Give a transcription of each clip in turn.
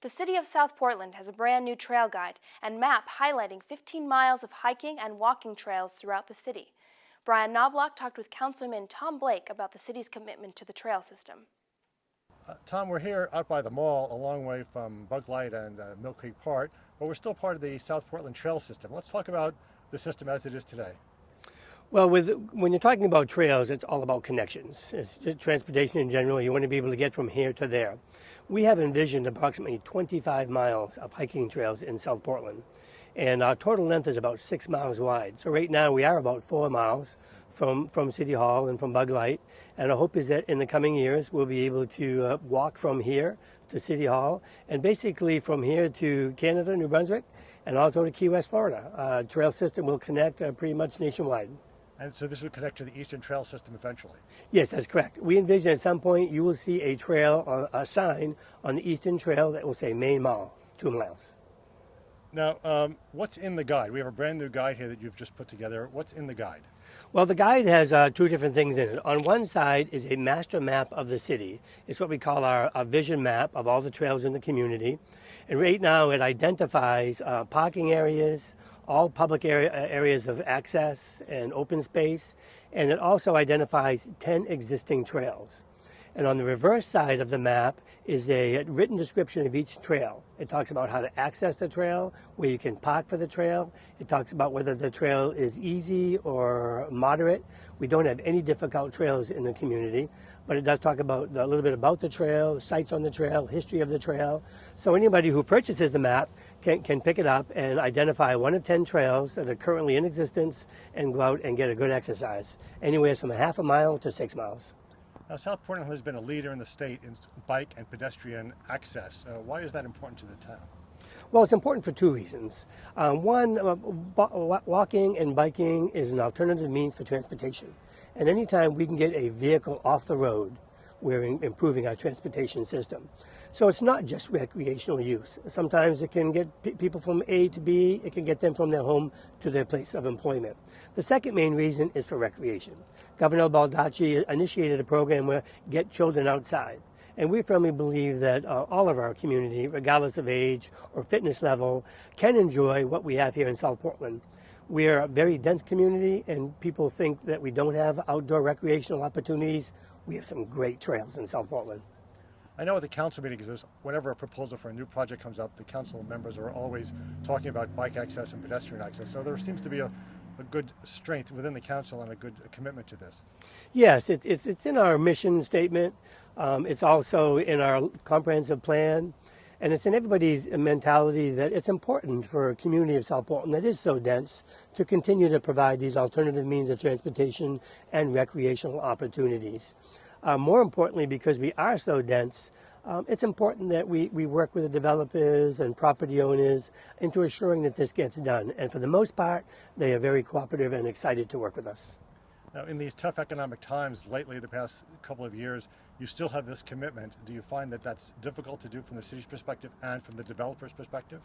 The city of South Portland has a brand new trail guide and map highlighting 15 miles of hiking and walking trails throughout the city. Brian Knobloch talked with Councilman Tom Blake about the city's commitment to the trail system. Tom, we're here out by the mall, a long way from Bug Light and Mill Creek Park, but we're still part of the South Portland Trail system. Let's talk about the system as it is today. Well, when you're talking about trails, it's all about connections. It's just transportation in general. You want to be able to get from here to there. We have envisioned approximately 25 miles of hiking trails in South Portland, and our total length is about 6 miles wide. So right now we are about 4 miles from City Hall and from Bug Light, and our hope is that in the coming years we'll be able to walk from here to City Hall and basically from here to Canada, New Brunswick, and also to Key West, Florida. Trail system will connect pretty much nationwide. And so this would connect to the Eastern Trail system eventually? Yes, that's correct. We envision at some point you will see a trail, a sign on the Eastern Trail that will say Main Mall, 2 miles. Now, what's in the guide? We have a brand new guide here that you've just put together. What's in the guide? Well, the guide has two different things in it. On one side is a master map of the city. It's what we call our vision map of all the trails in the community. And right now it identifies parking areas, all public areas of access and open space, and it also identifies 10 existing trails. And on the reverse side of the map is a written description of each trail. It talks about how to access the trail, where you can park for the trail. It talks about whether the trail is easy or moderate. We don't have any difficult trails in the community, but it does talk about a little bit about the trail, sites on the trail, history of the trail. So anybody who purchases the map can pick it up and identify one of 10 trails that are currently in existence and go out and get a good exercise, anywhere from a half a mile to 6 miles. Now, South Portland has been a leader in the state in bike and pedestrian access. Why is that important to the town? Well, it's important for two reasons. One, walking and biking is an alternative means for transportation. And anytime we can get a vehicle off the road, we're improving our transportation system. So it's not just recreational use. Sometimes it can get people from A to B, it can get them from their home to their place of employment. The second main reason is for recreation. Governor Baldacci initiated a program where get children outside. And we firmly believe that all of our community, regardless of age or fitness level, can enjoy what we have here in South Portland. We are a very dense community, and people think that we don't have outdoor recreational opportunities. We have some great trails in South Portland. I know at the council meetings, whenever a proposal for a new project comes up, the council members are always talking about bike access and pedestrian access. So there seems to be a good strength within the council and a good commitment to this. Yes, it's in our mission statement. It's also in our comprehensive plan. And it's in everybody's mentality that it's important for a community of South Portland that is so dense to continue to provide these alternative means of transportation and recreational opportunities. More importantly, because we are so dense, it's important that we work with the developers and property owners into assuring that this gets done. And for the most part, they are very cooperative and excited to work with us. Now, in these tough economic times lately, the past couple of years, you still have this commitment. Do you find that that's difficult to do from the city's perspective and from the developer's perspective?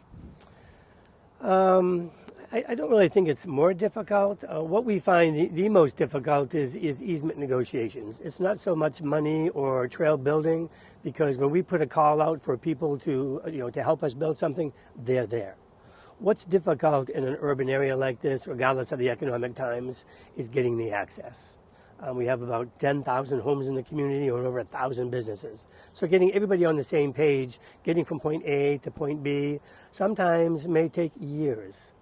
I don't really think it's more difficult. What we find the most difficult is easement negotiations. It's not so much money or trail building, because when we put a call out for people to help us build something, they're there. What's difficult in an urban area like this, regardless of the economic times, is getting the access. We have about 10,000 homes in the community and over 1,000 businesses. So getting everybody on the same page, getting from point A to point B, sometimes may take years.